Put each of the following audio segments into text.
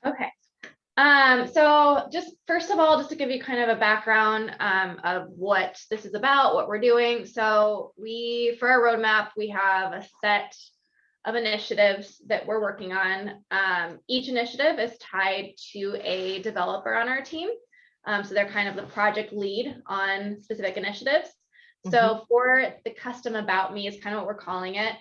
Okay. So just first of all, just to give you kind of a background of what this is about, what we're doing. So for our roadmap, we have a set of initiatives that we're working on. Each initiative is tied to a developer on our team. So they're kind of the project lead on specific initiatives. So for the custom about me is kind of what we're calling it.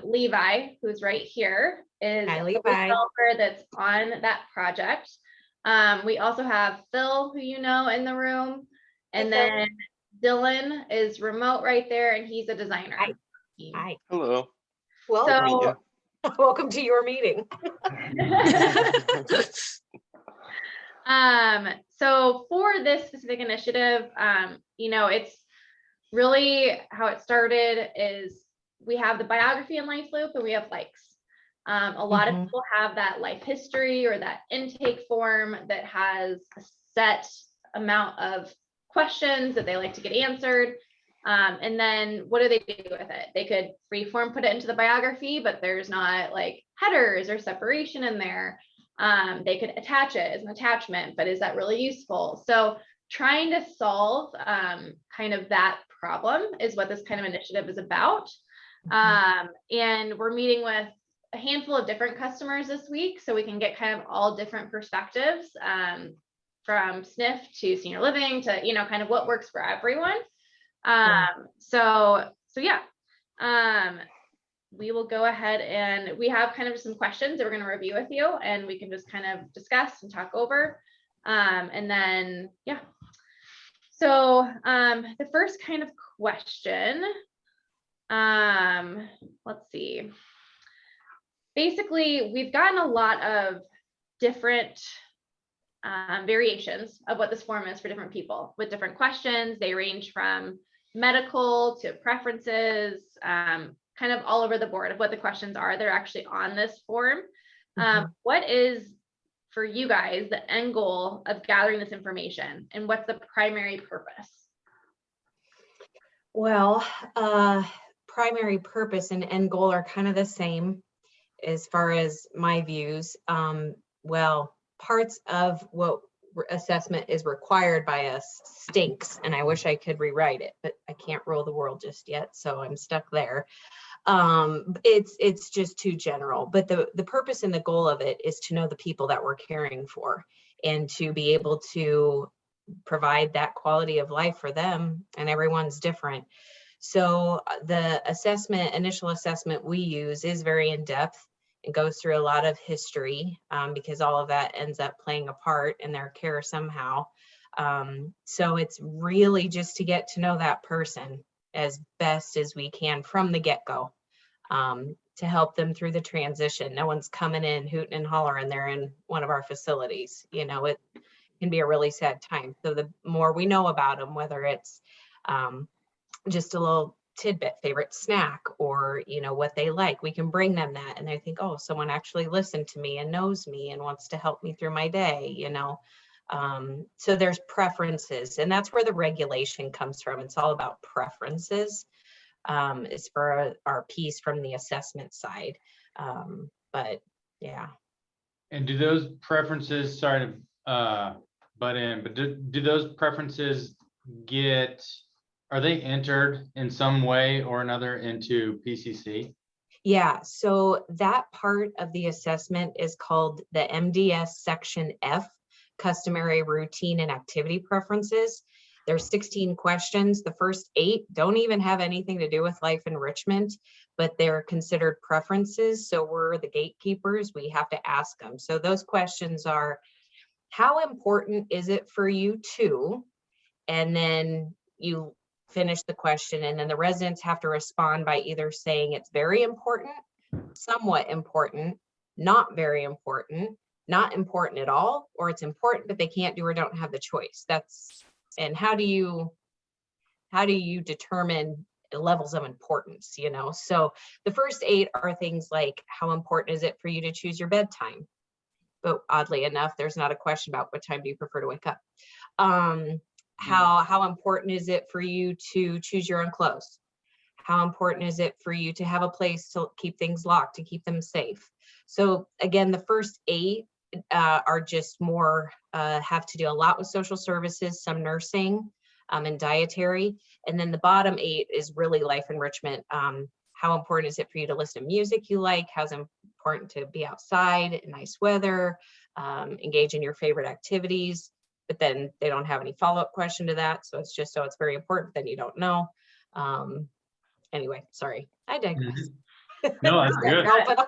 Levi, who's right here, is Hi, a Levi. developer that's on that project. We also have Phil, who you know, in the room. And then Dylan is remote right there, and he's a designer. Hi. Hi. Hello. Well, So, welcome to your meeting. So for this specific initiative, it's really how it started is we have the biography and life loop, and we have likes. A lot of people have that life history or that intake form that has a set amount of questions that they like to get answered. And then what do they do with it? They could freeform put it into the biography, but there's not like headers or separation in there. They could attach it as an attachment, but is that really useful? So trying to solve kind of that problem is what this kind of initiative is about. And we're meeting with a handful of different customers this week, so we can get kind of all different perspectives from SNF to senior living to, kind of what works for everyone. So yeah, we will go ahead and we have kind of some questions that we're going to review with you, and we can just kind of discuss and talk over. And then, yeah. So the first kind of question, let's see. Basically, we've gotten a lot of different variations of what this form is for different people with different questions. They range from medical to preferences, kind of all over the board of what the questions are. They're actually on this form. What is, for you guys, the end goal of gathering this information, and what's the primary purpose? Well, primary purpose and end goal are kind of the same as far as my views. Well, parts of what assessment is required by us stinks, and I wish I could rewrite it, but I can't rule the world just yet, so I'm stuck there. It's just too general, but the purpose and the goal of it is to know the people that we're caring for and to be able to provide that quality of life for them, and everyone's different. So the initial assessment we use is very in-depth and goes through a lot of history because all of that ends up playing a part in their care somehow. So it's really just to get to know that person as best as we can from the get-go, to help them through the transition. No one's coming in hooting and hollering. They're in one of our facilities. It can be a really sad time. So the more we know about them, whether it's just a little tidbit, favorite snack, or what they like, we can bring them that, and they think, oh, someone actually listened to me and knows me and wants to help me through my day. So there's preferences, and that's where the regulation comes from. It's all about preferences, is for our piece from the assessment side. But yeah. And do those preferences, sorry to butt in, but do those preferences are they entered in some way or another into PCC? Yeah, so that part of the assessment is called the MDS Section F, Customary Routine and Activity Preferences. There's 16 questions. The first 8 don't even have anything to do with life enrichment, but they're considered preferences. So we're the gatekeepers. We have to ask them. So those questions are, how important is it for you to? And then you finish the question, and then the residents have to respond by either saying it's very important, somewhat important, not very important, not important at all, or it's important but they can't do or don't have the choice. And how do you determine levels of importance? So the first 8 are things like, how important is it for you to choose your bedtime? But oddly enough, there's not a question about what time do you prefer to wake up. How important is it for you to choose your own clothes? How important is it for you to have a place to keep things locked, to keep them safe? So again, the first 8 are just more, have to do a lot with social services, some nursing, and dietary. And then the bottom 8 is really life enrichment. How important is it for you to listen to music you like? How's it important to be outside in nice weather, engage in your favorite activities? But then they don't have any follow-up question to that. So it's just, so it's very important, then you don't know. Anyway, sorry, I digress. No, that's good. No, but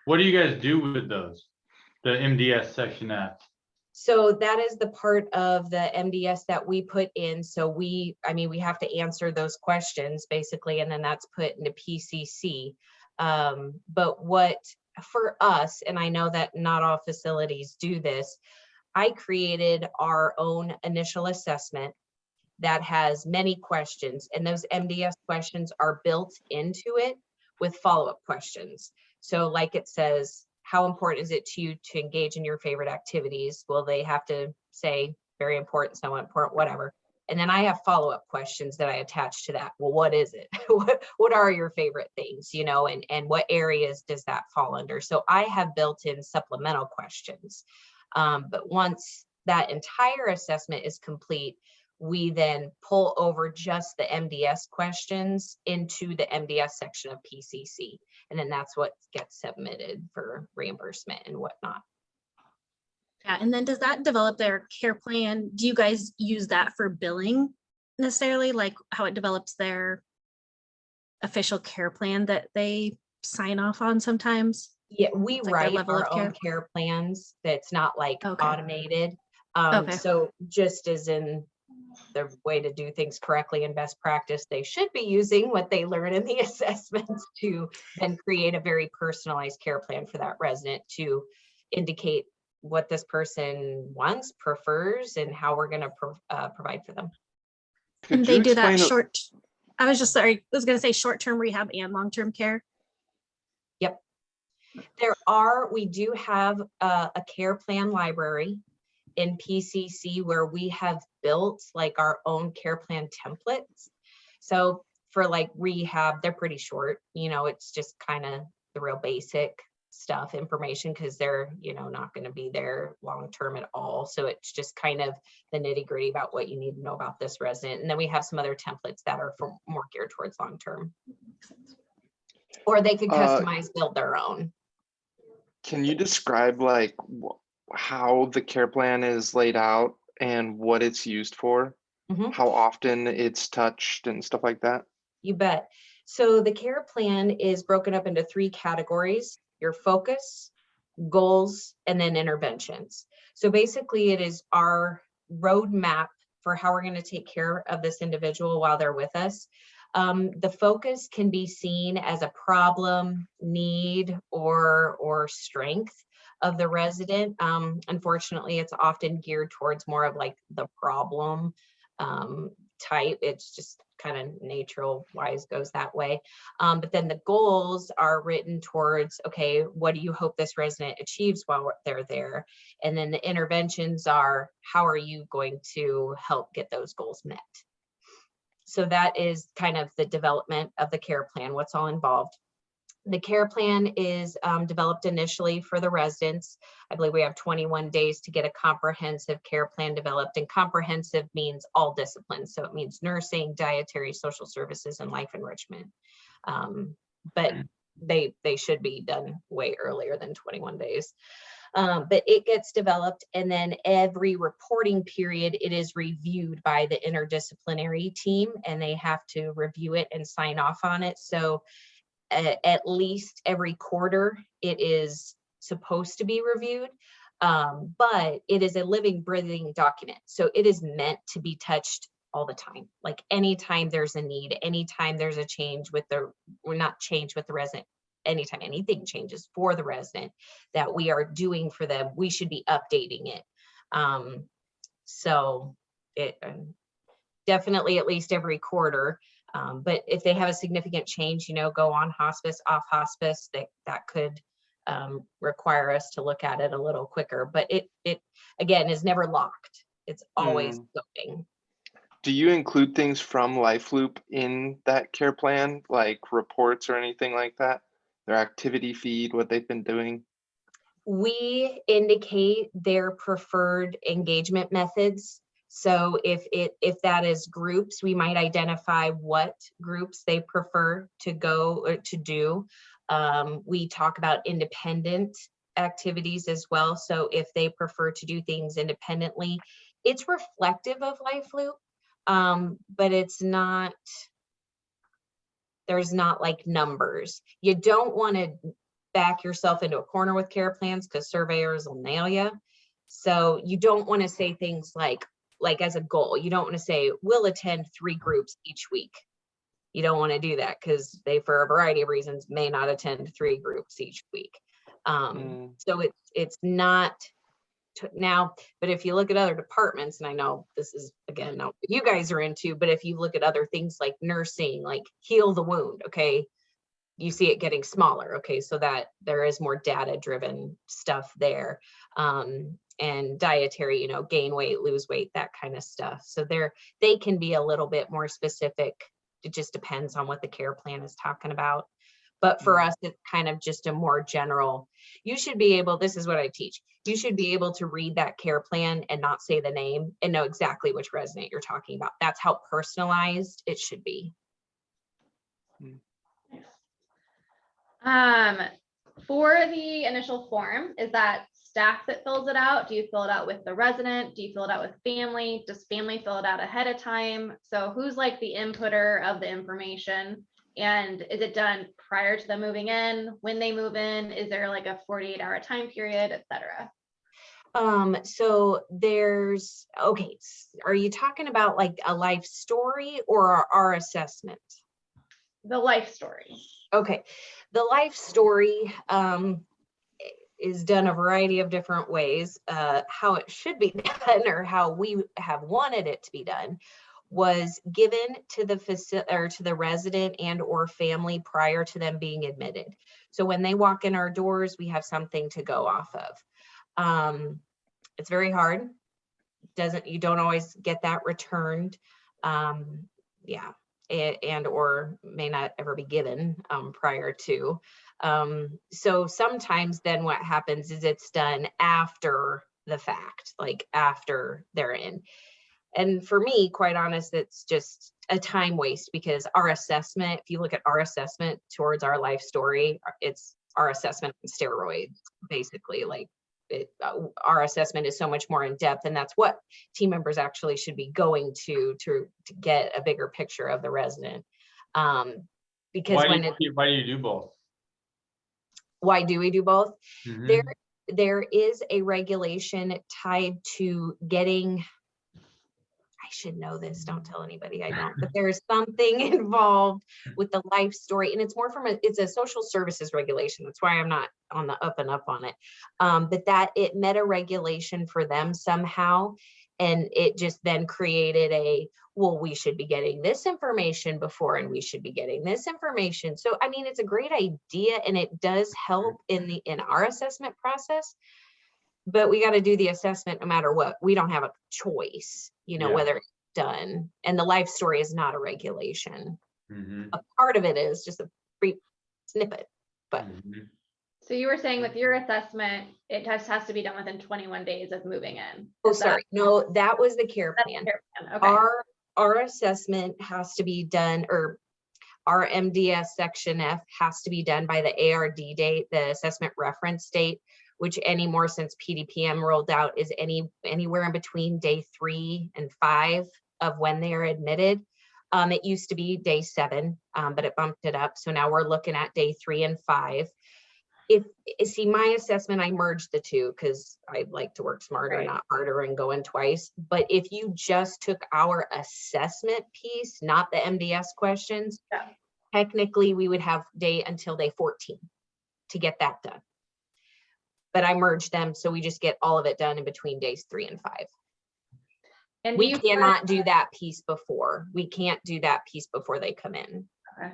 What do you guys do with those? The MDS section F? so that is the part of the MDS that we put in. So we have to answer those questions basically, and then that's put into PCC. But what for us, and I know that not all facilities do this, I created our own initial assessment that has many questions, and those MDS questions are built into it with follow-up questions. So like it says, how important is it to you to engage in your favorite activities? Well, they have to say very important, somewhat important, whatever. And then I have follow-up questions that I attach to that. Well, what is it? What are your favorite things, and what areas does that fall under? So I have built in supplemental questions. But once that entire assessment is complete, we then pull over just the MDS questions into the MDS section of PCC. And then that's what gets submitted for reimbursement and whatnot. Yeah, and then does that develop their care plan? Do you guys use that for billing necessarily, like how it develops their official care plan that they sign off on sometimes? Yeah, we It's like their write level of our own care. care plans. That's not like Okay. automated. Okay. So just as in the way to do things correctly and best practice, they should be using what they learn in the assessments to then create a very personalized care plan for that resident to indicate what this person wants, prefers, and how we're going to provide for them. And they do that short. I was going to say short-term rehab and long-term care. Yep. We do have a care plan library in PCC where we have built like our own care plan templates. So for like rehab, they're pretty short, it's just kind of the real basic stuff, information, because they're, not going to be there long-term at all. So it's just kind of the nitty-gritty about what you need to know about this resident. And then we have some other templates that are for more geared towards long-term. Or they could customize, build their own. Can you describe like how the care plan is laid out and what it's used for? Mm-hmm. How often it's touched and stuff like that? You bet. So the care plan is broken up into 3 categories: your focus, goals, and then interventions. So basically it is our roadmap for how we're going to take care of this individual while they're with us. The focus can be seen as a problem, need, or strength of the resident. Unfortunately, it's often geared towards more of like the problem type. It's just kind of natural wise goes that way. But then the goals are written towards, okay, what do you hope this resident achieves while they're there? And then the interventions are, how are you going to help get those goals met? So that is kind of the development of the care plan, what's all involved. The care plan is developed initially for the residents. I believe we have 21 days to get a comprehensive care plan developed, and comprehensive means all disciplines. So it means nursing, dietary, social services, and life enrichment. But they should be done way earlier than 21 days. But it gets developed, and then every reporting period, it is reviewed by the interdisciplinary team, and they have to review it and sign off on it. So at least every quarter it is supposed to be reviewed, but it is a living, breathing document. So it is meant to be touched all the time. Like anytime there's a need, anytime there's a change with the, or not change with the resident, anytime anything changes for the resident that we are doing for them, we should be updating it. So it definitely at least every quarter. But if they have a significant change, go on hospice, off hospice, that could require us to look at it a little quicker. But it again is never locked. It's always going. Do you include things from LifeLoop in that care plan, like reports or anything like that? Their activity feed, what they've been doing? We indicate their preferred engagement methods. So if that is groups, we might identify what groups they prefer to go or to do. We talk about independent activities as well. So if they prefer to do things independently, it's reflective of Life Loop, but it's not, there's not like numbers. You don't want to back yourself into a corner with care plans because surveyors will nail you. So you don't want to say things like as a goal, you don't want to say we'll attend 3 groups each week. You don't want to do that because they, for a variety of reasons, may not attend 3 groups each week. So it's not now, but if you look at other departments, and I know this is again not what you guys are into, but if you look at other things like nursing, like heal the wound, okay, you see it getting smaller. Okay, so that there is more data driven stuff there. And dietary, you know, gain weight, lose weight, that kind of stuff. So they can be a little bit more specific. It just depends on what the care plan is talking about. But for us, it's kind of just a more general, you should be able, this is what I teach. You should be able to read that care plan and not say the name and know exactly which resident you're talking about. That's how personalized it should be. For the initial form, is that staff that fills it out? Do you fill it out with the resident? Do you fill it out with family? Does family fill it out ahead of time? So who's like the inputter of the information? And is it done prior to them moving in? When they move in, is there like a 48-hour time period, et cetera? So there's, okay, are you talking about like a life story or our assessment? The life story. Okay, the life story is done a variety of different ways. How it should be done, or how we have wanted it to be done, was given to the facility or to the resident and or family prior to them being admitted. So when they walk in our doors, we have something to go off of. It's very hard. You don't always get that returned. Yeah. And or may not ever be given prior to. So sometimes then what happens is it's done after the fact, like after they're in. And for me, quite honest, it's just a time waste because our assessment, if you look at our assessment towards our life story, it's our assessment on steroids, basically. Like our assessment is so much more in depth, and that's what team members actually should be going to get a bigger picture of the resident. Because why do you do both? Why do we do both? Mhm. There is a regulation tied to getting, I should know this, don't tell anybody I don't, but there's something involved with the life story, and it's more from it's a social services regulation. That's why I'm not on the up and up on it. But that it met a regulation for them somehow, and it just then created well, we should be getting this information before, and we should be getting this information. So, I mean, it's a great idea, and it does help in our assessment process. But we got to do the assessment no matter what. We don't have a choice, whether it's done. And the life story is not a regulation. Mhm. A part of it is just a brief snippet. But So you were saying with your assessment, it has to be done within 21 days of moving in. No, that was the care plan. Okay. Our assessment has to be done, or our MDS section F has to be done by the ARD date, the assessment reference date, which anymore since PDPM rolled out is anywhere in between day 3 and 5 of when they are admitted. It used to be day 7, but it bumped it up. So now we're looking at day 3 and 5. See, my assessment, I merged the two because I like to work smarter, not harder, and going twice. But if you just took our assessment piece, not the MDS questions, technically we would have until day 14 to get that done. But I merged them, so we just get all of it done in between days 3 and 5. And we cannot do that piece before. We can't do that piece before they come in. Okay.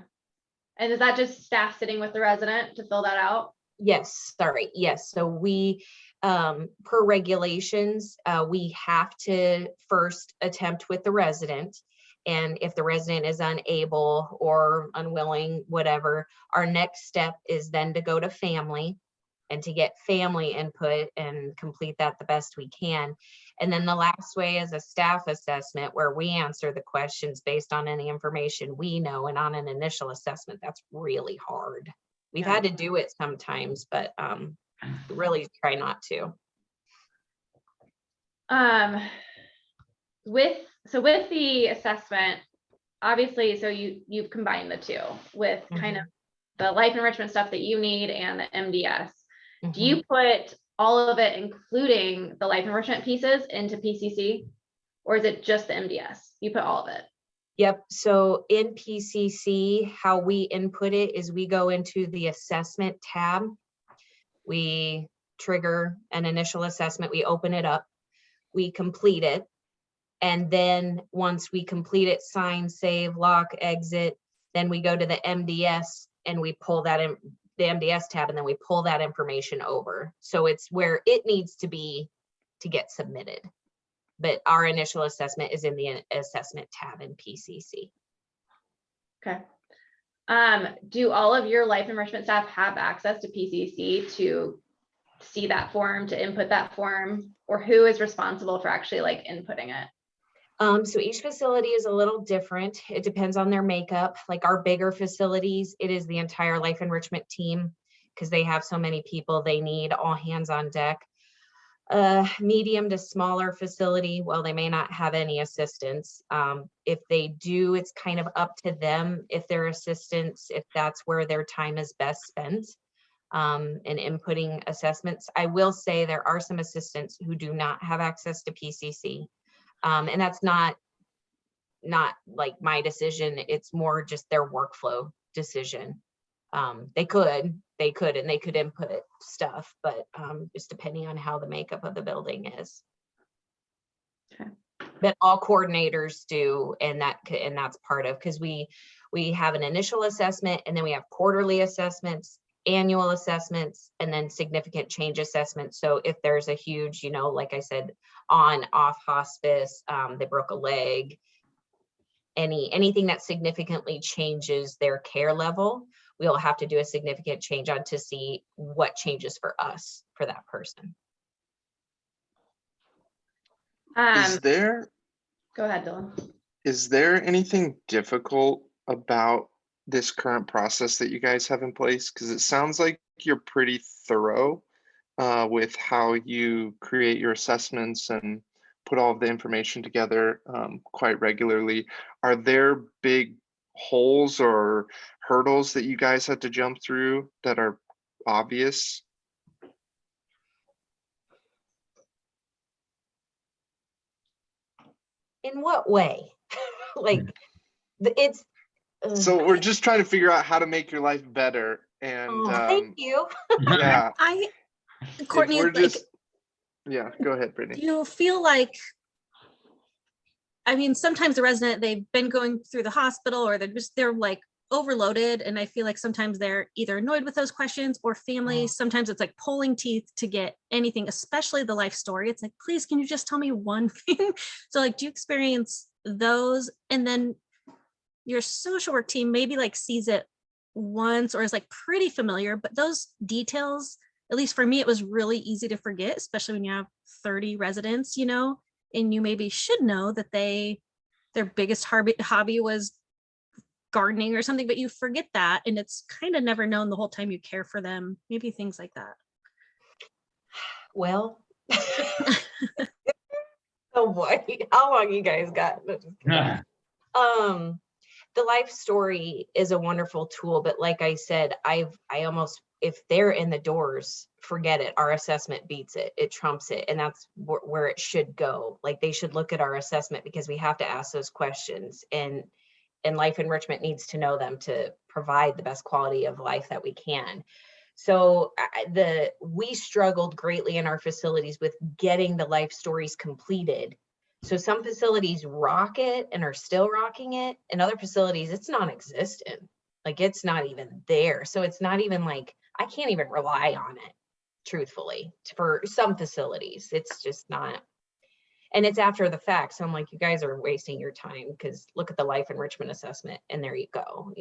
And is that just staff sitting with the resident to fill that out? Yes, sorry. Yes. So we, per regulations, we have to first attempt with the resident. And if the resident is unable or unwilling, whatever, our next step is then to go to family. and to get family input and complete that the best we can. And then the last way is a staff assessment where we answer the questions based on any information we know. And on an initial assessment, that's really hard. We've had to do it sometimes, but really try not to. With the assessment, obviously, so you've combined the two with kind of the life enrichment stuff that you need and the MDS. Do you put all of it, including the life enrichment pieces, into PCC, or is it just the MDS? You put all of it? Yep. So in PCC, how we input it is we go into the assessment tab. We trigger an initial assessment. We open it up. We complete it. And then once we complete it, sign, save, lock, exit, then we go to the MDS and we pull that in the MDS tab, and then we pull that information over. So it's where it needs to be to get submitted. But our initial assessment is in the assessment tab in PCC. Okay. Do all of your life enrichment staff have access to PCC to see that form, to input that form, or who is responsible for actually like inputting it? So each facility is a little different. It depends on their makeup. Like our bigger facilities, it is the entire life enrichment team because they have so many people, they need all hands on deck. Medium to smaller facility, well, they may not have any assistance. If they do, it's kind of up to them if their assistants, if that's where their time is best spent in inputting assessments. I will say there are some assistants who do not have access to PCC. And that's not like my decision. It's more just their workflow decision. They could input stuff, but just depending on how the makeup of the building is. Okay. But all coordinators do, and that's part of, because we have an initial assessment, and then we have quarterly assessments, annual assessments, and then significant change assessments. So if there's a huge, like I said, on off hospice, they broke a leg, anything that significantly changes their care level, we'll have to do a significant change on to see what changes for us for that person. Go ahead, Dylan. Is there anything difficult about this current process that you guys have in place? Because it sounds like you're pretty thorough with how you create your assessments and put all of the information together quite regularly. Are there big holes or hurdles that you guys had to jump through that are obvious? In what way? Like it's so we're just trying to figure out how to make your life better. And thank you. Yeah, Courtney, we're just yeah, go ahead, Brittany. do you feel like, I mean, sometimes the resident, they've been going through the hospital, or they're like overloaded, and I feel like sometimes they're either annoyed with those questions, or families, sometimes it's like pulling teeth to get anything, especially the life story. It's like, please, can you just tell me one thing? So like, do you experience those? And then your social work team maybe like sees it once or is like pretty familiar, but those details, at least for me, it was really easy to forget, especially when you have 30 residents, and you maybe should know that their biggest hobby was gardening or something, but you forget that, and it's kind of never known the whole time you care for them. Maybe things like that. Well, oh boy, how long you guys got? The life story is a wonderful tool, but like I said, I almost, if they're in the doors, forget it. Our assessment beats it. It trumps it. And that's where it should go. Like they should look at our assessment, because we have to ask those questions, and life enrichment needs to know them to provide the best quality of life that we can. So we struggled greatly in our facilities with getting the life stories completed. So some facilities rock it and are still rocking it. In other facilities, it's non-existent. Like it's not even there. So it's not even like, I can't even rely on it, truthfully, for some facilities. It's just not. And it's after the fact. So I'm like, you guys are wasting your time, because look at the life enrichment assessment and there you go,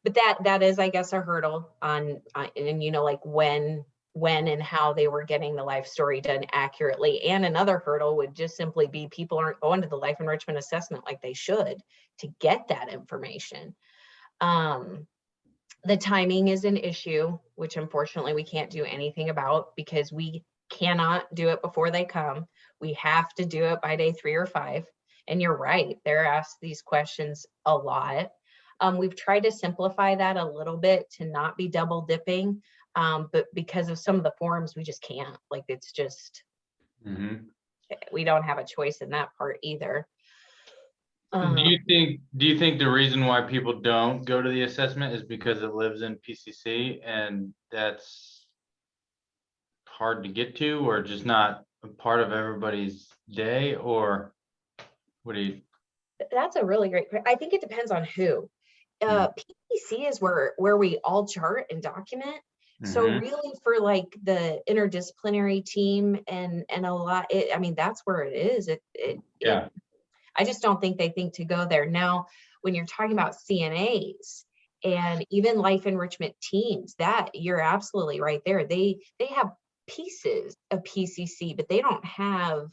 But that is, I guess, a hurdle on, and you know, like when and how they were getting the life story done accurately. And another hurdle would just simply be people aren't going to the life enrichment assessment like they should to get that information. The timing is an issue, which unfortunately we can't do anything about because we cannot do it before they come. We have to do it by day 3 or 5. And you're right, they're asked these questions a lot. We've tried to simplify that a little bit to not be double dipping, but because of some of the forms, we just can't. Like, it's just, we don't have a choice in that part either. Do you think the reason why people don't go to the assessment is because it lives in PCC and that's hard to get to, or just not a part of everybody's day, or what do you? That's a really great, I think it depends on who. PPC is where we all chart and document. So really for like the interdisciplinary team and a lot, I mean, that's where it is. I just don't think they think to go there. Now, when you're talking about CNAs and even life enrichment teams, that you're absolutely right there. They have pieces of PCC, but they don't have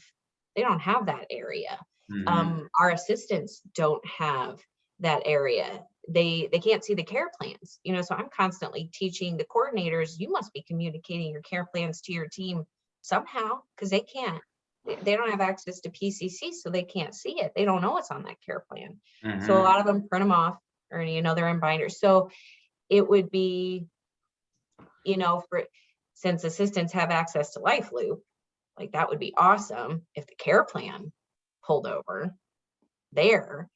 that area. Our assistants don't have that area. They can't see the care plans, you know, so I'm constantly teaching the coordinators, you must be communicating your care plans to your team somehow, because they don't have access to PCC, so they can't see it. They don't know what's on that care plan. So a lot of them print them off, or, you know, they're in binders. So it would be, you know, since assistants have access to Life Loop, like that would be awesome if the care plan pulled over there.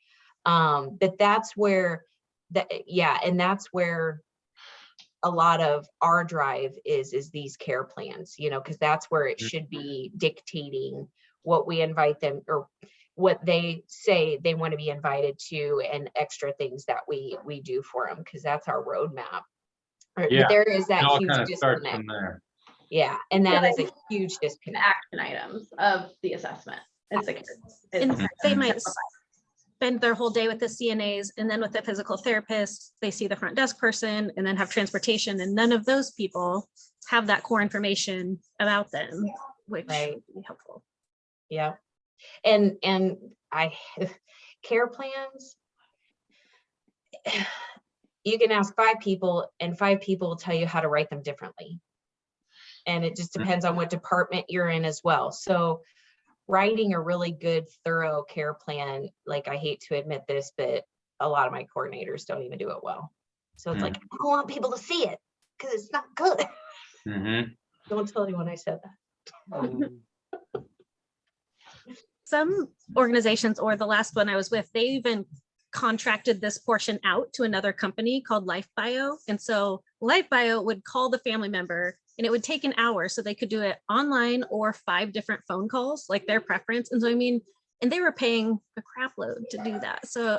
But that's where and that's where a lot of our drive is these care plans, you know, because that's where it should be dictating what we invite them, or what they say they want to be invited to, and extra things that we do for them, because that's our roadmap. But there is that huge disconnect. Yeah, and that is a huge disconnect. Action items of the assessment. And they might spend their whole day with the CNAs, and then with the physical therapist, they see the front desk person, and then have transportation, and none of those people have that core information about them, which would be helpful. Yeah, and I care plans, you can ask 5 people and 5 people will tell you how to write them differently, and it just depends on what department you're in as well. So writing a really good, thorough care plan, like, I hate to admit this, but a lot of my coordinators don't even do it well. So it's like, I don't want people to see it because it's not good. Don't tell anyone I said that. Some organizations, or the last one I was with, they even contracted this portion out to another company called Life Bio. And so Life Bio would call the family member, and it would take an hour, so they could do it online or 5 different phone calls, like their preference. And so, I mean, and they were paying a crap load to do that. So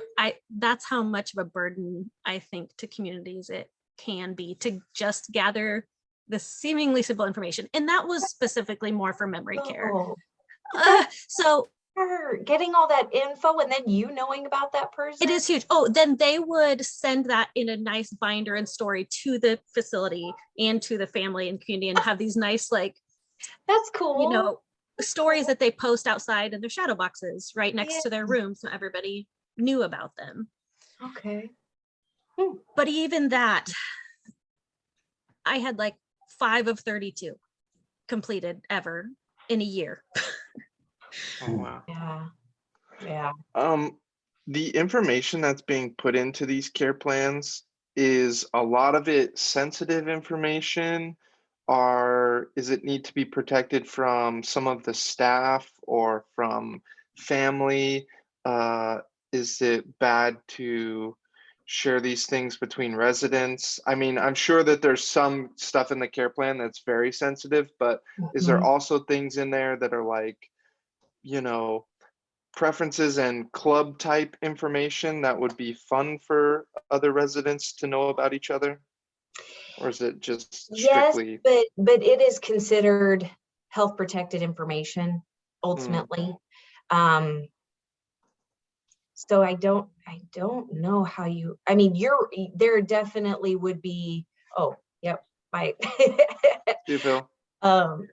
that's how much of a burden I think to communities it can be to just gather the seemingly simple information. And that was specifically more for memory care. So getting all that info and then you knowing about that person, it is huge. Oh, then they would send that in a nice binder and story to the facility and to the family and community, and have these nice, like, that's cool, you know, stories that they post outside in their shadow boxes right next to their room, so everybody knew about them. Okay. But even that, I had like 5 of 32 completed ever in a year. Oh, wow. Yeah. The information that's being put into these care plans, is a lot of it sensitive information, or is it need to be protected from some of the staff or from family? Is it bad to share these things between residents? I mean, I'm sure that there's some stuff in the care plan that's very sensitive, but is there also things in there that are like, you know, preferences and club type information that would be fun for other residents to know about each other? Or is it just strictly? Yes, but it is considered health protected information ultimately. So I don't know how you, I mean, there definitely would be, oh, yep, my, Do you feel?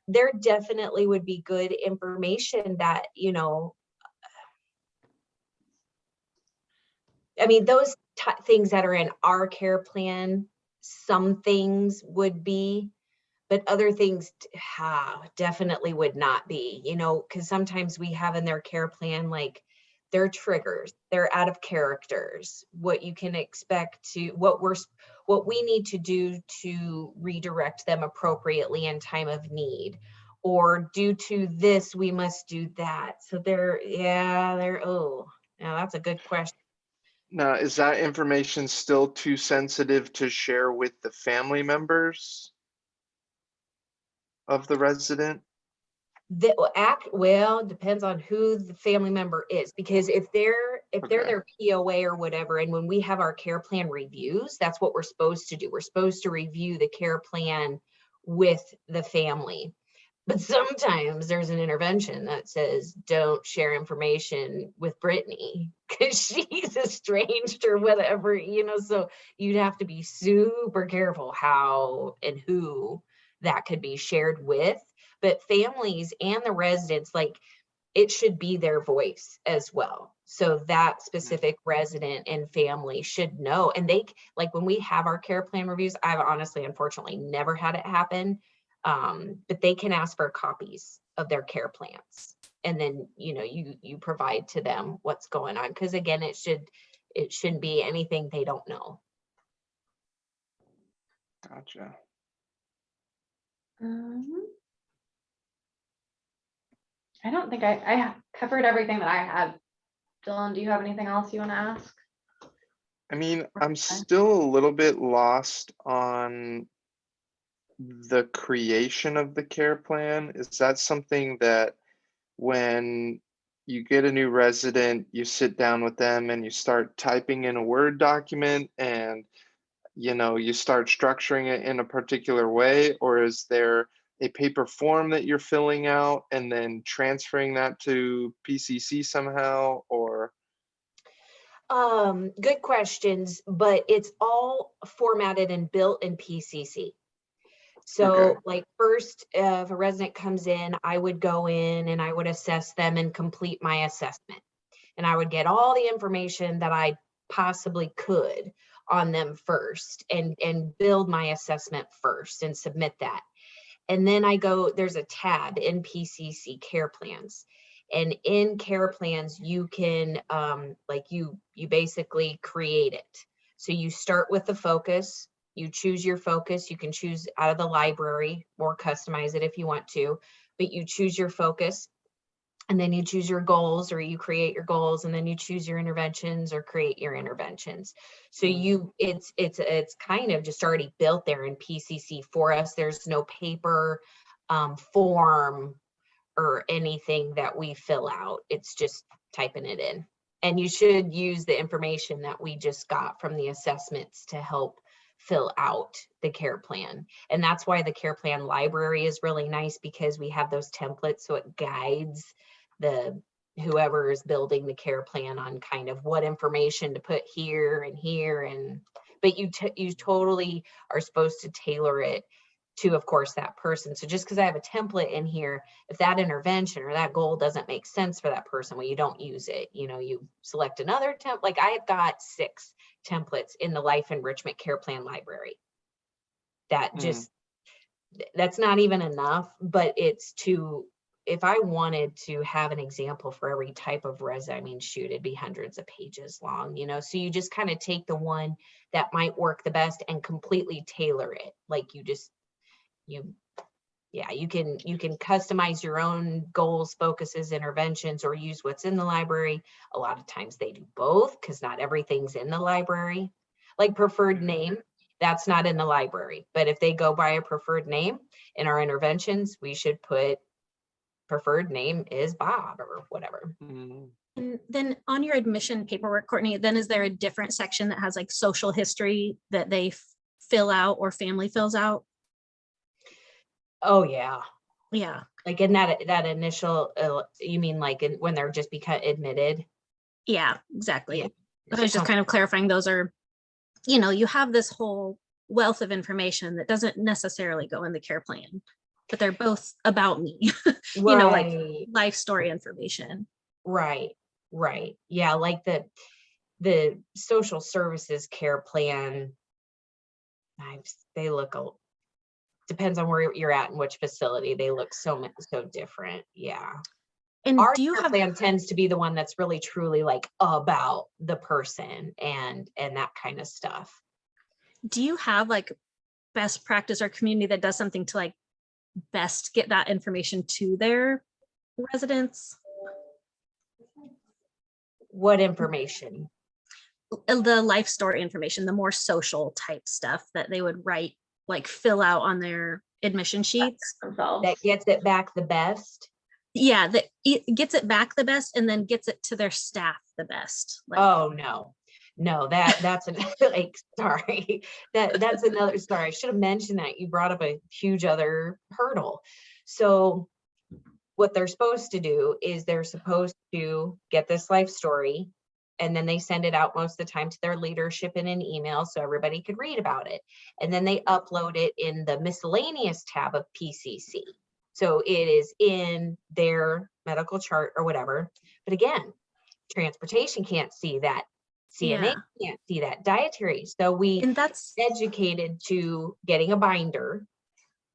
there definitely would be good information that, you know, I mean, those things that are in our care plan, some things would be, but other things definitely would not be, you know, because sometimes we have in their care plan, like their triggers, they're out of characters, what you can expect to, what we need to do to redirect them appropriately in time of need, or due to this, we must do that. So oh, now that's a good question. Now, is that information still too sensitive to share with the family members of the resident? Well, depends on who the family member is, because if they're Okay. their POA or whatever, and when we have our care plan reviews, that's what we're supposed to do. We're supposed to review the care plan with the family. But sometimes there's an intervention that says, don't share information with Brittany because she's estranged or whatever, you know, so you'd have to be super careful how and who that could be shared with. But families and the residents, like, it should be their voice as well. So that specific resident and family should know. And like when we have our care plan reviews, I've honestly, unfortunately, never had it happen. But they can ask for copies of their care plans. And then, you know, you provide to them what's going on. Because again, it shouldn't be anything they don't know. Gotcha. I don't think I covered everything that I had. Dylan, do you have anything else you want to ask? I mean, I'm still a little bit lost on the creation of the care plan. Is that something that when you get a new resident, you sit down with them and you start typing in a Word document and, you know, you start structuring it in a particular way? Or is there a paper form that you're filling out and then transferring that to PCC somehow? Or Good questions, but it's all formatted and built in PCC. So okay. like first, if a resident comes in, I would go in and I would assess them and complete my assessment. And I would get all the information that I possibly could on them first and build my assessment first and submit that. And then there's a tab in PCC care plans. And in care plans, you can, you basically create it. So you start with the focus, you choose your focus, you can choose out of the library or customize it if you want to, but you choose your focus. And then you choose your goals, or you create your goals, and then you choose your interventions or create your interventions. So it's kind of just already built there in PCC for us. There's no paper form or anything that we fill out. It's just typing it in. And you should use the information that we just got from the assessments to help fill out the care plan. And that's why the care plan library is really nice, because we have those templates, so it guides whoever is building the care plan on kind of what information to put here and here. But you totally are supposed to tailor it to, of course, that person. So just because I have a template in here, if that intervention or that goal doesn't make sense for that person, well, you don't use it. You know, you select another template. Like I've got 6 templates in the life enrichment care plan library. That just, that's not even enough, but it's if I wanted to have an example for every type of resident, I mean, shoot, it'd be hundreds of pages long, you know? So you just kind of take the one that might work the best and completely tailor it. Like you can customize your own goals, focuses, interventions, or use what's in the library. A lot of times they do both, because not everything's in the library. Like preferred name, that's not in the library. But if they go by a preferred name in our interventions, we should put preferred name is Bob or whatever. And then on your admission paperwork, Courtney, then is there a different section that has like social history that they fill out or family fills out? Oh yeah. Yeah. Like in that initial, you mean like when they're just admitted? Yeah, exactly. Yeah. But I was just kind of clarifying, those are, you have this whole wealth of information that doesn't necessarily go in the care plan, but they're both about me, like Right, life story information. right, right. Yeah, like the social services care plan, they look depends on where you're at and which facility, they look so different. Yeah. And Our do you care have, plan tends to be the one that's really truly like about the person and that kind of stuff. like best practice or community that does something to like best get that information to their residents? What information? The life story information, the more social type stuff that they would write, like fill out on their admission sheets. themselves. That gets it back the best? Yeah, that it gets it back the best and then gets it to their staff the best. Like, Oh, no, that's like, sorry, that's another, sorry, I should have mentioned that. You brought up a huge other hurdle. So what they're supposed to do is they're supposed to get this life story, and then they send it out most of the time to their leadership in an email so everybody could read about it. And then they upload it in the miscellaneous tab of PCC. So it is in their medical chart or whatever. But again, transportation can't see that. CNA can't see that, dietary. So we and that's educated to getting a binder,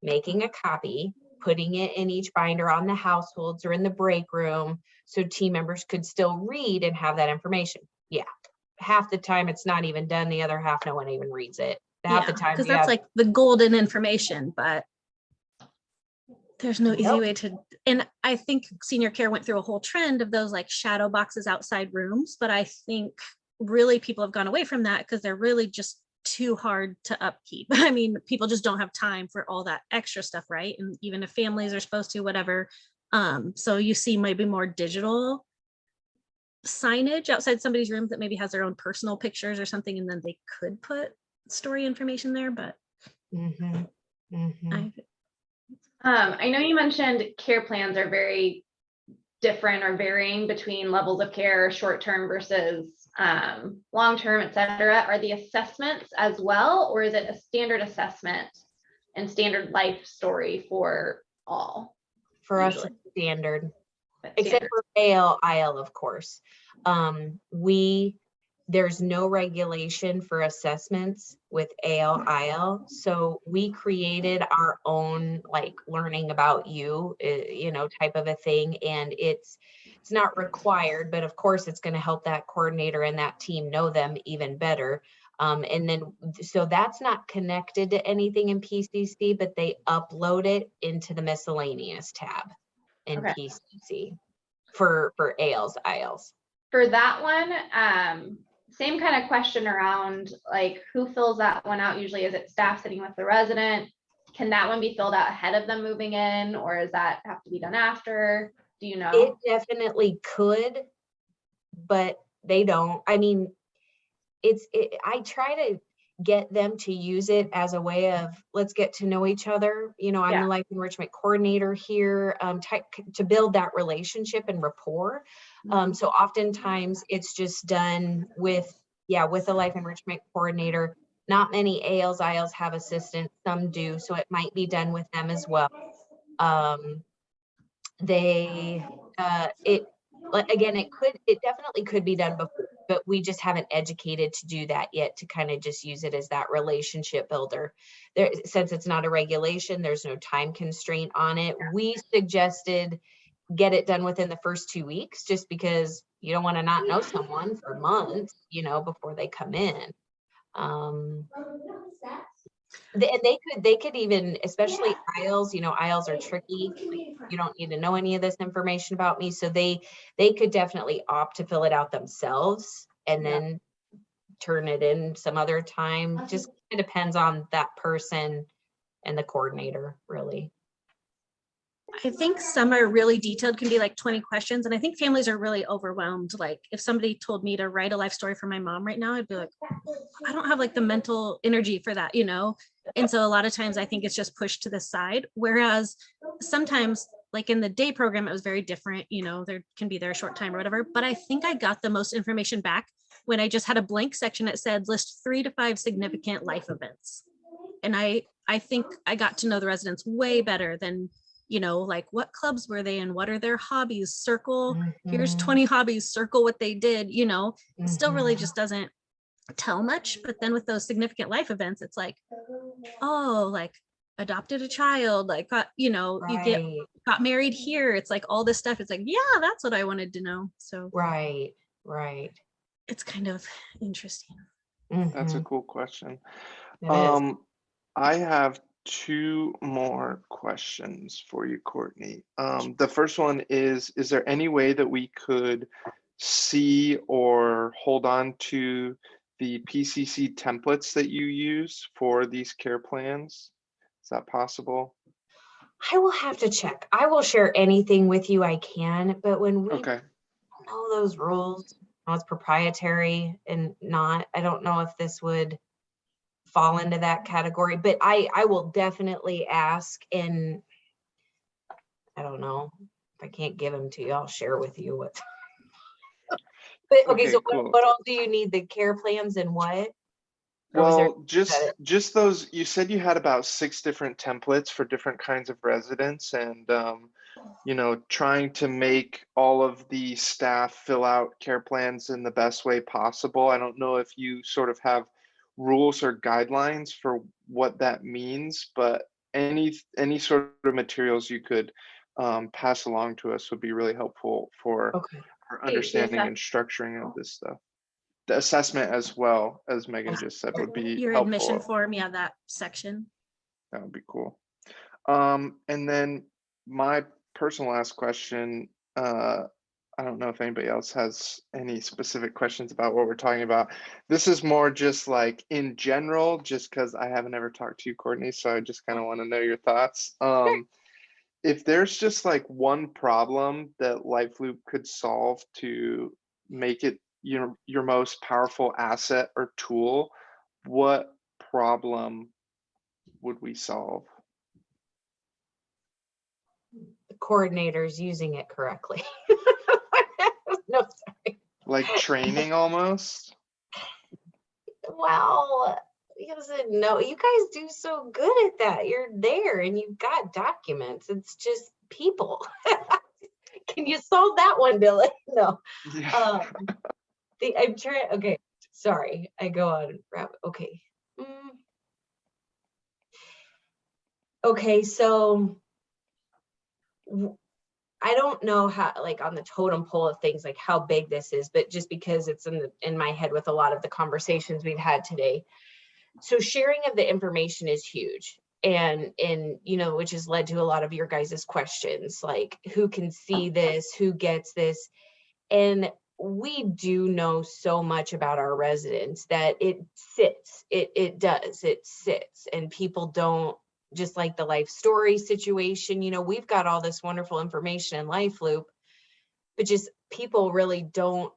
making a copy, putting it in each binder on the households or in the break room so team members could still read and have that information. Yeah. Half the time it's not even done. The other half, no one even reads it. Half the time because you that's have, like the golden information, but there's no easy Nope. way to. And I think senior care went through a whole trend of those like shadow boxes outside rooms, but I think really people have gone away from that because they're really just too hard to upkeep. I mean, people just don't have time for all that extra stuff, right? And even if families are supposed to, whatever. So you see maybe more digital signage outside somebody's room that maybe has their own personal pictures or something, and then they could put story information there, but Mhm, mhm. I know you mentioned care plans are very different or varying between levels of care, short-term versus long-term, et cetera. Are the assessments as well, or is it a standard assessment and standard life story for all? For us, Usually. it's standard. But Except standard. for AL, IL, of course. There's no regulation for assessments with AL, IL. So we created our own like learning about you, type of a thing. And it's not required, but of course it's going to help that coordinator and that team know them even better. And then, so that's not connected to anything in PCC, but they upload it into the miscellaneous tab in Okay. PCC for ALs, ILs. For that one, same kind of question around like who fills that one out? Usually is it staff sitting with the resident? Can that one be filled out ahead of them moving in, or does that have to be done after? Do you know? It definitely could, but they don't. I mean, I try to get them to use it as a way of let's get to know each other. I'm Yeah. the life enrichment coordinator here, to build that relationship and rapport. So oftentimes it's just done with a life enrichment coordinator. Not many ALs, ILs have assistants, some do, so it might be done with them as well. It definitely could be done before, but we just haven't educated to do that yet, to kind of just use it as that relationship builder. Since it's not a regulation, there's no time constraint on it. We suggested get it done within the first 2 weeks, just because you don't want to not know someone for months, before they come in. They could even, especially ILs, ILs are tricky. You don't need to know any of this information about me. So they could definitely opt to fill it out themselves and then turn it in some other time. Just it depends on that person and the coordinator, really. I think some are really detailed, can be like 20 questions. And I think families are really overwhelmed. Like if somebody told me to write a life story for my mom right now, I'd be like, I don't have like the mental energy for that, And so a lot of times I think it's just pushed to the side. Whereas sometimes like in the day program, it was very different, you know, there can be there a short time or whatever, but I think I got the most information back when I just had a blank section that said list 3 to 5 significant life events. And I think I got to know the residents way better than, you know, like what clubs were they in? What are their hobbies? Circle, here's Mhm, 20 hobbies, circle what they did, you know, it still really mhm. just doesn't tell much. But then with those significant life events, it's like, oh, like adopted a child, like got, you know, you get Right, got married here. It's like all this stuff. It's like, yeah, that's what I wanted to know. So right, right. it's kind of interesting. That's a Mhm, cool question. it is. I have two more questions for you, Courtney. The first one is there any way that we could see or hold on to the PCC templates that you use for these care plans? Is that possible? I will have to check. I will share anything with you I can, but when we Okay, know those rules, how it's proprietary and not, I don't know if this would fall into that category, but I will definitely ask, and I don't know if I can't give them to you, I'll share with you what. But okay, okay, so cool. what all do you need? The care plans and what? Or was there? Well, just those, you said you had about 6 different templates for different kinds of residents, and you know, trying to make all of the staff fill out care plans in the best way possible. I don't know if you sort of have rules or guidelines for what that means, but any sort of materials you could pass along to us would be really helpful for Okay. understanding and structuring of this stuff. The assessment as well, as Megan just said, would be Your admission helpful. form, yeah, that section. That would be cool. And then my personal last question, I don't know if anybody else has any specific questions about what we're talking about. This is more just like in general, just because I haven't ever talked to you, Courtney, so I just kind of want to know your thoughts. If there's just like one problem that LifeLoop could solve to make it, you know, your most powerful asset or tool, what problem would we solve? The coordinators using it correctly. No, sorry. Like training almost? Well, because no, you guys do so good at that. You're there and you've got documents. It's just people. Can you solve that one, Dylan? No. Yeah. I'm trying. Okay, sorry. I go on. Okay. Okay, so I don't know how, like on the totem pole of things, like how big this is, but just because it's in my head with a lot of the conversations we've had today. So sharing of the information is huge. And you know, which has led to a lot of your guys' questions, like who can see this, who gets this. And we do know so much about our residents that it sits, it does, it sits, and people don't, just like the life story situation, you know, we've got all this wonderful information in LifeLoop, but just people really don't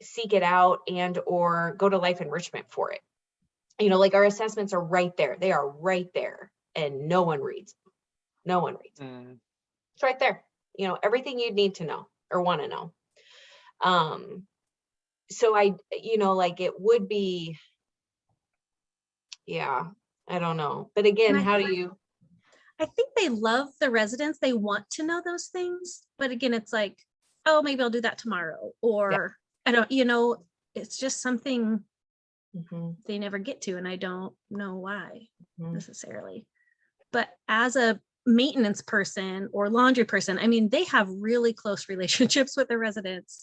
seek it out and or go to life enrichment for it. You know, like our assessments are right there. They are right there and no one reads them. No one reads them. It's right there. You know, everything you'd need to know or want to know. So you know, like it would be, yeah, I don't know. But again, And how do you? I think they love the residents. They want to know those things. But again, it's like, oh, maybe I'll do that tomorrow. Or I don't, you know, it's just something they never get to. And I don't know why necessarily. But as a maintenance person or laundry person, I mean, they have really close relationships with the residents.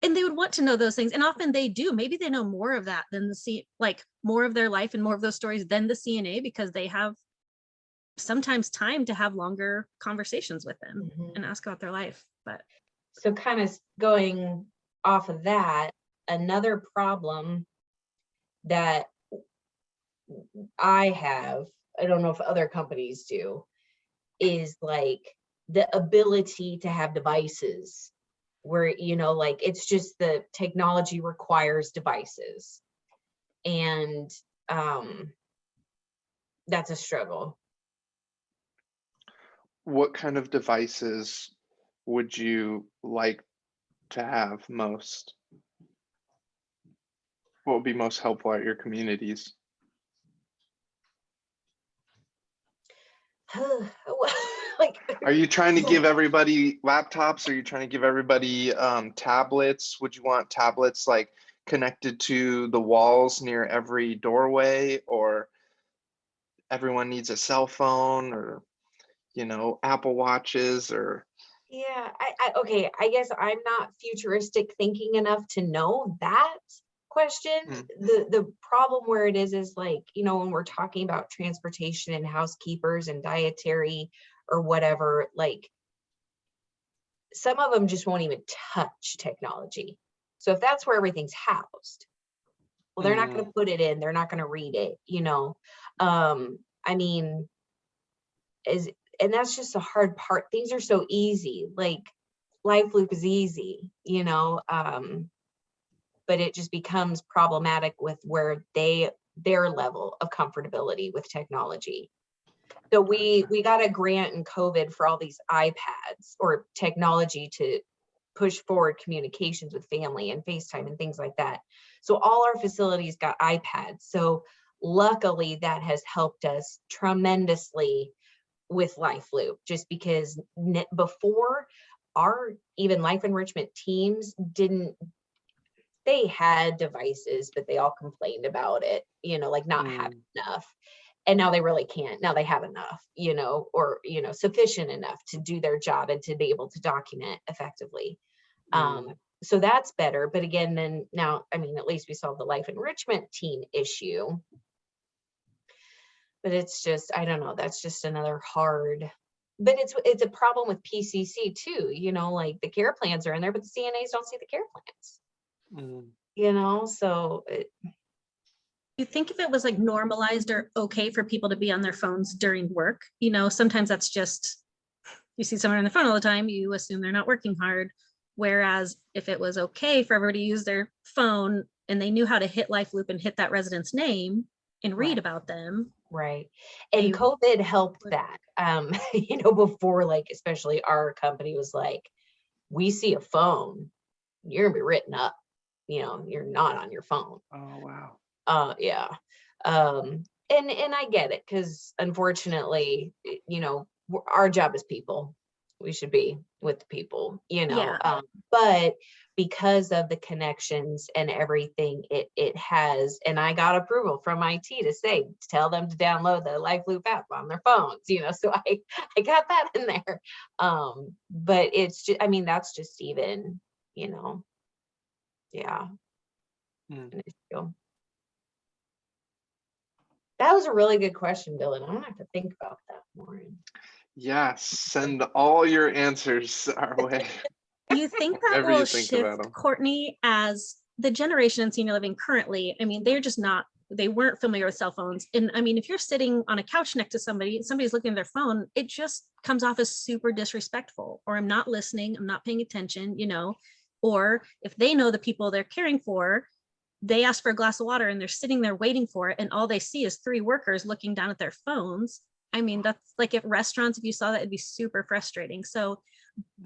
And they would want to know those things. And often they do. Maybe they know more of that than like more of their life and more of those stories than the CNA, because they have sometimes time to have longer conversations with them and ask about their life. But so kind of going off of that, another problem that I have, I don't know if other companies do, is like the ability to have devices where, you know, like it's just the technology requires devices. And that's a struggle. what kind of devices would you like to have most? What would be most helpful at your communities? Like, Are you trying to give everybody laptops? Are you trying to give everybody tablets? Would you want tablets like connected to the walls near every doorway, or everyone needs a cell phone, or Apple Watches, or yeah, okay, I guess I'm not futuristic thinking enough to know that question. Mm. The problem where it is like, when we're talking about transportation and housekeepers and dietary or whatever, like some of them just won't even touch technology. So if that's where everything's housed, well, they're not going to put it in, they're not going to read it, I mean, and that's just the hard part. Things are so easy, like Life Loop is easy, but it just becomes problematic with where their level of comfortability with technology. So we got a grant in COVID for all these iPads or technology to push forward communications with family and FaceTime and things like that. So all our facilities got iPads. So luckily that has helped us tremendously with Life Loop, just because before our even life enrichment teams they had devices, but they all complained about it, like not having enough. And now they really can't. Now they have enough, or, sufficient enough to do their job and to be able to document effectively. So that's better. But again, then now, I mean, at least we solved the life enrichment team issue. But it's just, I don't know, that's just another hard, but it's a problem with PCC too, like the care plans are in there, but the CNAs don't see the care plans. So You think if it was like normalized or okay for people to be on their phones during work, sometimes that's just, you see someone on the phone all the time, you assume they're not working hard. Whereas if it was okay for everybody to use their phone and they knew how to hit Life Loop and hit that resident's name and read Right. about them. Right. And They COVID helped would- that, before, like, especially our company was like, we see a phone, you're gonna be written up, you're not on your phone. oh wow. Yeah. And I get it, because unfortunately, our job is people. We should be with the people, Yeah. but because of the connections and everything it has, and I got approval from IT to tell them to download the Life Loop app on their phones, so I got that in there. But it's just, I mean, that's just even, yeah. An issue. That was a really good question, Dylan. I'm gonna have to think about that more. Yeah, send all your answers our way. You think that Whatever you will think shift, about 'em. Courtney, as the generation in senior living currently? I mean, they weren't familiar with cell phones. And I mean, if you're sitting on a couch next to somebody's looking at their phone, it just comes off as super disrespectful, or I'm not listening, I'm not paying attention, or if they know the people they're caring for, they ask for a glass of water and they're sitting there waiting for it, and all they see is 3 workers looking down at their phones. I mean, that's like at restaurants, if you saw that, it'd be super frustrating. So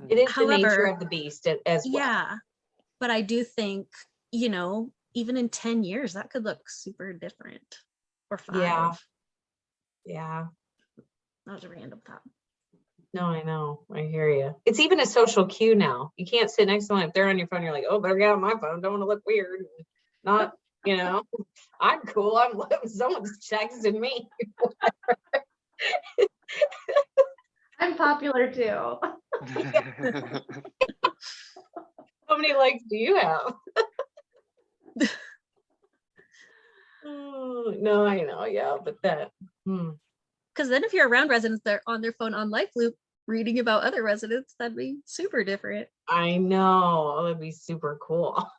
It is the nature however, of the beast as well. yeah, but I do think, even in 10 years, that could look super different, or 5. Yeah. That was a random thought. No, I know. I hear you. It's even a social cue now. You can't sit next to them if they're on your phone. You're like, oh, better get on my phone. Don't want to look weird. Not, I'm cool. Someone's texting me. I'm popular too. How many likes do you have? Oh, no, I know. Yeah, but that. Because then if you're around residents that are on their phone on Life Loop reading about other residents, that'd be super different. I know. That'd be super cool.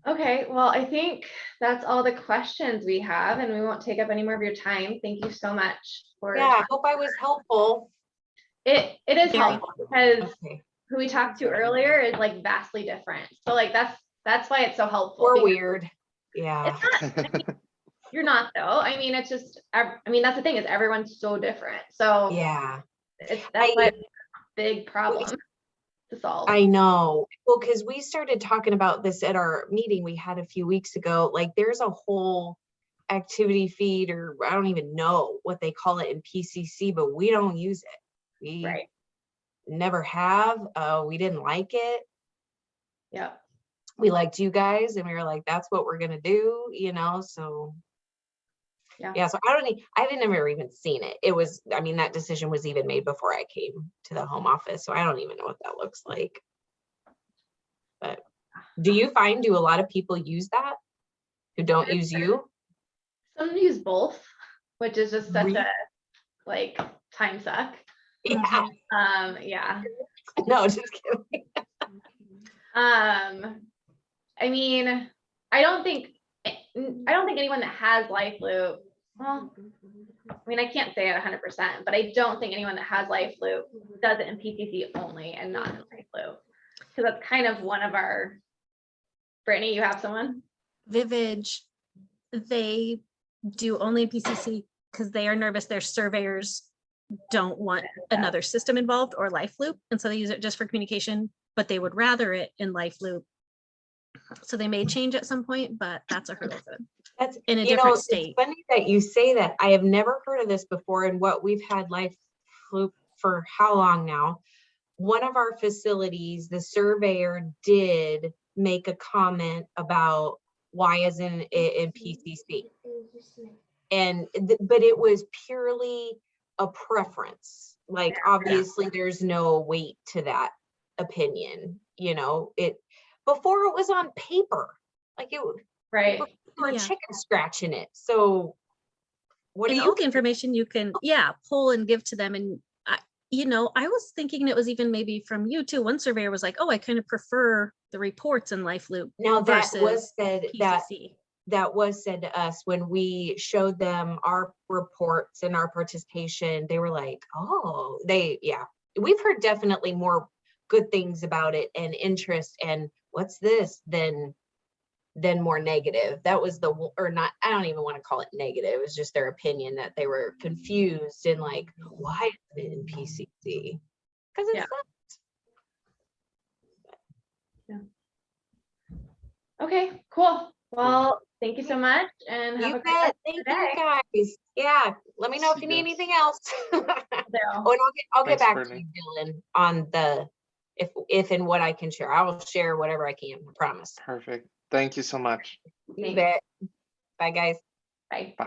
Okay, well, I think that's all the questions we have, and we won't take up any more of your time. Thank you so much for Yeah, I hope I was helpful. it. It is Very. helpful because Okay. who we talked to earlier is like vastly different. So like that's why it's so helpful. We're because weird. Yeah. It's not, I mean, you're not though. I mean, it's just, I mean, that's the thing is everyone's so different. So Yeah, that's why it's a big problem to solve. I know. Well, because we started talking about this at our meeting we had a few weeks ago. Like there's a whole activity feed, or I don't even know what they call it in PCC, but we don't use it. We Right. never have. We didn't like it. Yeah. We liked you guys and we were like, that's what we're gonna do, you know, so. Yeah. So I didn't ever even seen it. It was, I mean, that decision was even made before I came to the home office, so I don't even know what that looks like. But do a lot of people use that who don't use you? Some use both, which is just such Really? a like time suck. Yeah, Yeah. no, just kidding. I mean, I don't think anyone that has Life Loop, well, I mean, I can't say it 100%, but I don't think anyone that has Life Loop does it in PCC only and not in Life Loop. Because that's kind of one of our, Brittany, you have someone? Vivid, they do only PCC because they are nervous their surveyors don't want another system involved or Life Loop, and so they use it just for communication, but they would rather it in Life Loop. So they may change at some point, but that's a hurdle for them. That's in a different state. It's funny that you say that. I have never heard of this before, and what we've had Life Loop for how long now? One of our facilities, the surveyor did make a comment about why isn't it in PCC? But it was purely a preference. Like obviously there's no weight to that opinion, you know, before it was on paper, like it Right. were Yeah. chicken scratching it. So what do And you all the information you can, pull and give to them. And I was thinking it was even maybe from you too. One surveyor was like, oh, I kind of prefer the reports in Life Loop now that was versus said PCC. that was said to us when we showed them our reports and our participation. They were like, oh, we've heard definitely more good things about it and interest and what's this than more negative. That was or not, I don't even want to call it negative. It was just their opinion that they were confused and like, why is it in PCC? Because it's Yeah. Okay, cool. Well, thank you so much and have you a great bet. rest of Thank the day. you guys. Yeah, let me know if See you you need guys. anything else. So, and I'll get Thanks, back Brittany. to you, Dylan, on the if and what I can share. I will share whatever I can, I promise. Perfect. Thank you so much. You Thanks. bet. Bye guys. Bye. Bye.